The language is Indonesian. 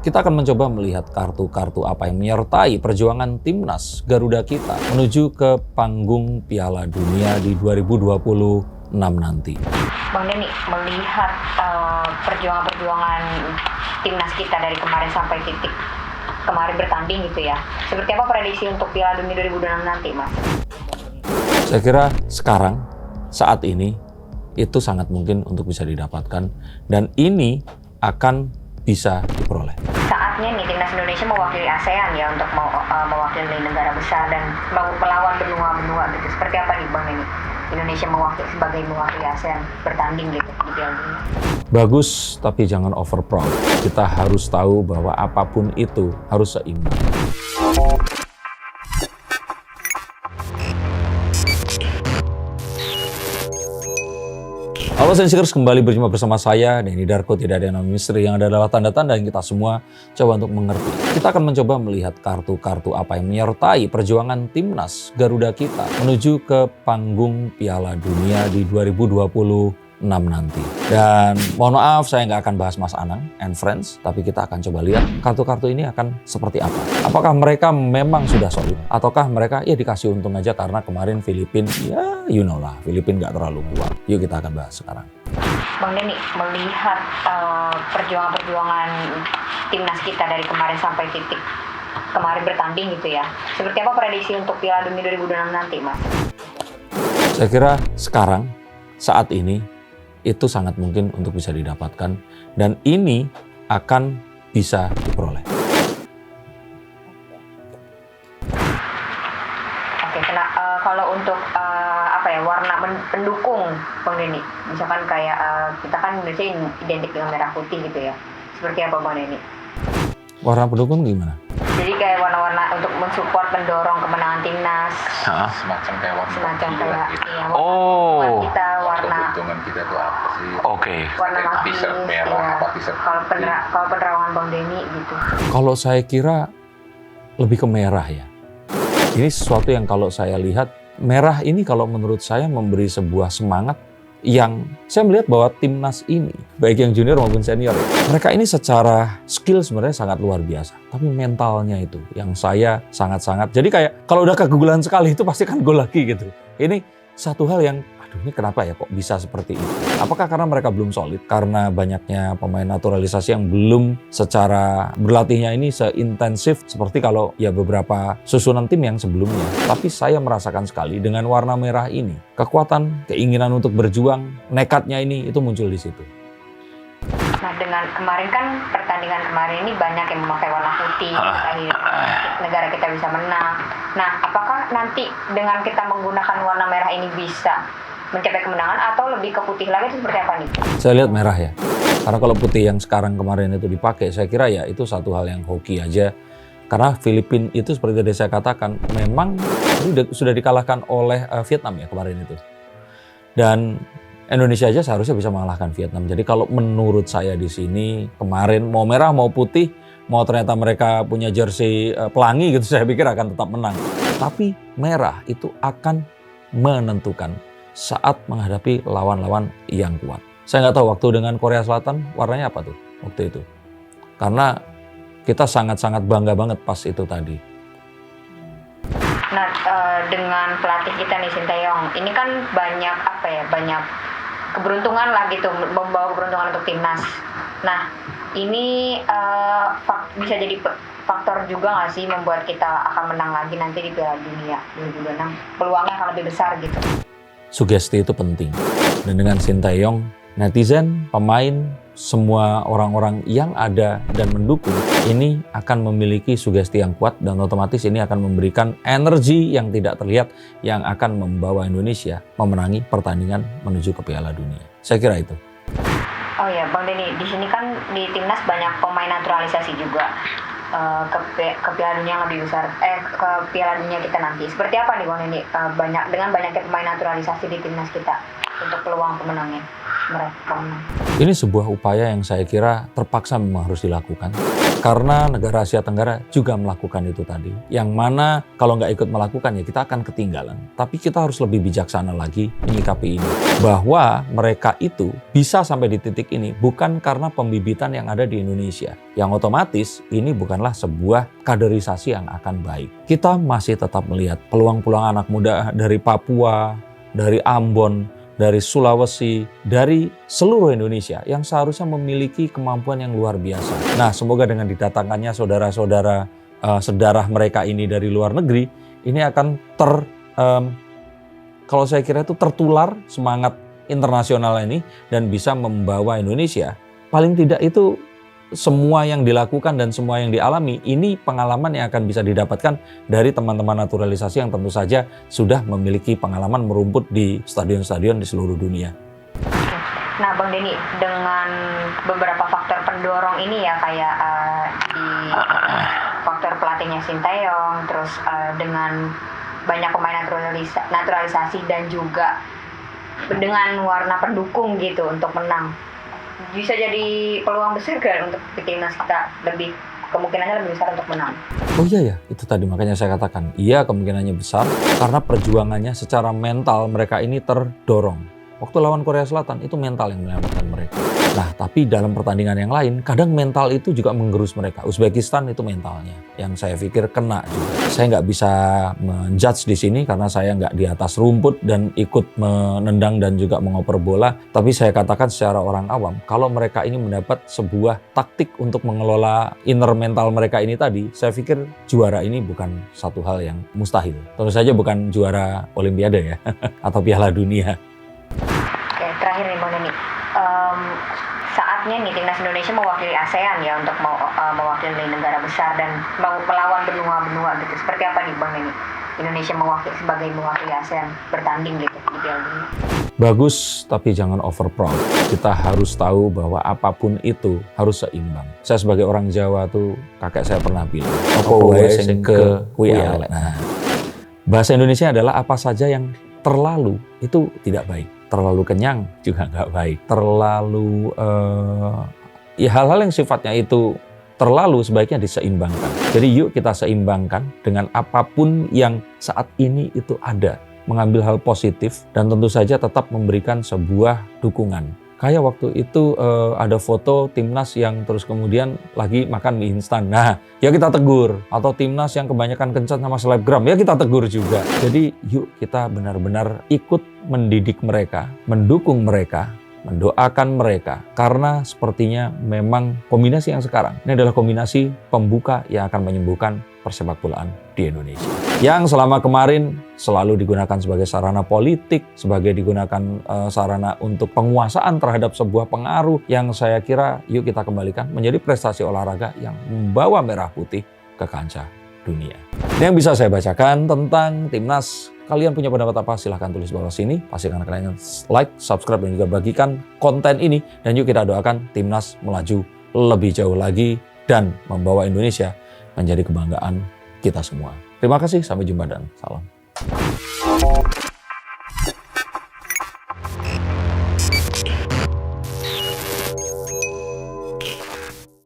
Kita akan mencoba melihat kartu-kartu apa yang menyertai perjuangan timnas Garuda kita menuju ke panggung Piala Dunia di 2026 nanti. Bang Denny, melihat perjuangan timnas kita dari kemarin sampai titik kemarin bertanding gitu ya, seperti apa prediksi untuk Piala Dunia 2026 nanti, Mas? Saya kira sekarang, saat ini, itu sangat mungkin untuk bisa didapatkan dan ini akan bisa diperoleh. Saatnya nih timnas Indonesia mewakili ASEAN ya untuk mewakili negara besar dan melawan benua-benua gitu. Seperti apa nih Bang Denny? Indonesia sebagai mewakili ASEAN bertanding gitu di Piala Dunia. Bagus, tapi jangan over proud. Kita harus tahu bahwa apapun itu harus seimbang. Halo Sensikers, kembali berjumpa bersama saya, Denny Darko. Tidak ada yang namanya misteri, yang ada adalah tanda-tanda yang kita semua coba untuk mengerti. Kita akan mencoba melihat kartu-kartu apa yang menyertai perjuangan timnas Garuda kita menuju ke panggung Piala Dunia di 2026 nanti. Dan mohon maaf, saya nggak akan bahas Mas Anang and Friends, tapi kita akan coba lihat kartu-kartu ini akan seperti apa. Apakah mereka memang sudah solid, ataukah mereka ya dikasih untung aja karena kemarin Filipina, ya you know lah, Filipina nggak terlalu kuat. Yuk kita akan bahas sekarang. Bang Denny, melihat perjuangan timnas kita dari kemarin sampai titik kemarin bertanding gitu ya, seperti apa prediksi untuk Piala Dunia 2026 nanti, Mas? Saya kira sekarang, saat ini, itu sangat mungkin untuk bisa didapatkan dan ini akan bisa diperoleh. Oke, kalau untuk warna pendukung Bang Denny, misalkan kayak kita kan Indonesia identik dengan merah putih gitu ya, seperti apa Bang Denny? Warna pendukung gimana? Jadi kayak warna-warna untuk mensupport, mendorong kemenangan timnas. Semacam kayak warna gitu. Ya, Oh. Kita warna keuntungan kita itu apa sih? Oke. Warna T-shirt merah, ya. apa t-shirt Kalau penerawangan Bang Denny gitu. Kalau saya kira lebih ke merah ya. Ini sesuatu yang kalau saya lihat, merah ini kalau menurut saya memberi sebuah semangat yang saya melihat bahwa timnas ini, baik yang junior maupun senior ya, mereka ini secara skill sebenarnya sangat luar biasa. Tapi mentalnya itu yang saya sangat-sangat, jadi kayak kalau udah kegugulan sekali itu pasti kan gol lagi gitu. Ini satu hal yang, aduh ini kenapa ya kok bisa seperti itu? Apakah karena mereka belum solid? Karena banyaknya pemain naturalisasi yang belum secara berlatihnya ini seintensif seperti kalau ya beberapa susunan tim yang sebelumnya. Tapi saya merasakan sekali dengan warna merah ini, kekuatan, keinginan untuk berjuang, nekatnya ini itu muncul di situ. Nah, dengan kemarin kan pertandingan kemarin ini banyak yang memakai warna putih, negara kita bisa menang. Nah, apakah nanti dengan kita menggunakan warna merah ini bisa mencapai kemenangan atau lebih ke putih lagi itu seperti apa nih? Saya lihat merah ya. Karena kalau putih yang sekarang kemarin itu dipakai, saya kira ya itu satu hal yang hoki aja. Karena Filipina itu seperti tadi saya katakan, memang sudah dikalahkan oleh Vietnam ya kemarin itu. Dan Indonesia aja seharusnya bisa mengalahkan Vietnam. Jadi kalau menurut saya di sini kemarin mau merah mau putih, mau ternyata mereka punya jersey pelangi gitu, saya pikir akan tetap menang. Tapi merah itu akan menentukan saat menghadapi lawan-lawan yang kuat. Saya nggak tahu waktu dengan Korea Selatan warnanya apa tuh waktu itu. Karena kita sangat-sangat bangga banget pas itu tadi. Nah, dengan pelatih kita nih Sinteyong, ini kan banyak keberuntungan lah gitu, membawa keberuntungan untuk timnas. Nah, ini bisa jadi faktor juga nggak sih membuat kita akan menang lagi nanti di Piala Dunia 2026? Peluangnya akan lebih besar gitu. Sugesti itu penting. Dan dengan Sinteyong, netizen, pemain, semua orang-orang yang ada dan mendukung ini akan memiliki sugesti yang kuat dan otomatis ini akan memberikan energi yang tidak terlihat yang akan membawa Indonesia memenangi pertandingan menuju ke Piala Dunia. Saya kira itu. Oh ya, Bang Denny, di sini kan di timnas banyak pemain naturalisasi juga ke Piala Dunia yang lebih besar, ke Piala Dunia kita nanti. Seperti apa nih Bang Denny, dengan banyaknya pemain naturalisasi di timnas kita untuk peluang pemenangnya? mereka menang? Ini sebuah upaya yang saya kira terpaksa memang harus dilakukan. Karena negara Asia Tenggara juga melakukan itu tadi. Yang mana kalau nggak ikut melakukan ya kita akan ketinggalan. Tapi kita harus lebih bijaksana lagi menyikapi ini. Bahwa mereka itu bisa sampai di titik ini bukan karena pembibitan yang ada di Indonesia. Yang otomatis ini bukanlah sebuah kaderisasi yang akan baik. Kita masih tetap melihat peluang-peluang anak muda dari Papua, dari Ambon, dari Sulawesi, dari seluruh Indonesia yang seharusnya memiliki kemampuan yang luar biasa. Nah, semoga dengan didatangkannya saudara-saudara sedarah mereka ini dari luar negeri, ini akan kalau saya kira itu tertular semangat internasional ini dan bisa membawa Indonesia. Paling tidak itu semua yang dilakukan dan semua yang dialami, ini pengalaman yang akan bisa didapatkan dari teman-teman naturalisasi yang tentu saja sudah memiliki pengalaman merumput di stadion-stadion di seluruh dunia. Nah, Bang Denny, dengan beberapa faktor pendorong ini ya, kayak di faktor pelatihnya Sinteyong, terus dengan banyak pemain naturalisasi dan juga dengan warna pendukung gitu untuk menang, bisa jadi peluang besar kan untuk timnas kita, kemungkinannya lebih besar untuk menang. Oh iya ya, itu tadi makanya saya katakan, iya kemungkinannya besar karena perjuangannya secara mental mereka ini terdorong. Waktu lawan Korea Selatan itu mental yang menyelamatkan mereka. Nah, tapi dalam pertandingan yang lain, kadang mental itu juga menggerus mereka. Uzbekistan itu mentalnya, yang saya pikir kena juga. Saya nggak bisa menjudge di sini karena saya nggak di atas rumput dan ikut menendang dan juga mengoper bola. Tapi saya katakan secara orang awam, kalau mereka ini mendapat sebuah taktik untuk mengelola inner mental mereka ini tadi, saya pikir juara ini bukan satu hal yang mustahil. Tentu saja bukan juara Olimpiade ya, atau Piala Dunia. Oke, terakhir nih Bang Denny. Saatnya nih timnas Indonesia mewakili ASEAN ya, untuk mewakili negara besar dan melawan benua-benua gitu. Seperti apa nih Bang Denny, Indonesia sebagai mewakili ASEAN bertanding gitu di Piala Dunia? Bagus, tapi jangan over proud. Kita harus tahu bahwa apapun itu harus seimbang. Saya sebagai orang Jawa tuh, kakek saya pernah bilang, apa wae sing ke kuwi elek. Nah, bahasa Indonesia adalah apa saja yang terlalu itu tidak baik. Terlalu kenyang juga nggak baik. Terlalu ya hal-hal yang sifatnya itu terlalu sebaiknya diseimbangkan. Jadi yuk kita seimbangkan dengan apapun yang saat ini itu ada. Mengambil hal positif dan tentu saja tetap memberikan sebuah dukungan. Kayak waktu itu ada foto timnas yang terus kemudian lagi makan mie instan. Nah, ya kita tegur. Atau timnas yang kebanyakan kencan sama selebgram, ya kita tegur juga. Jadi yuk kita benar-benar ikut mendidik mereka, mendukung mereka, mendoakan mereka. Karena sepertinya memang kombinasi yang sekarang, ini adalah kombinasi pembuka yang akan menyembuhkan persepak bolaan di Indonesia. Yang selama kemarin selalu digunakan sebagai sarana politik, sebagai digunakan sarana untuk penguasaan terhadap sebuah pengaruh yang saya kira yuk kita kembalikan menjadi prestasi olahraga yang membawa merah putih ke kancah dunia. Ini yang bisa saya bacakan tentang timnas. Kalian punya pendapat apa? Silahkan tulis bawah sini. Pastikan kalian like, subscribe, dan juga bagikan konten ini. Dan yuk kita doakan timnas melaju lebih jauh lagi dan membawa Indonesia menjadi kebanggaan kita semua. Terima kasih, sampai jumpa dan salam.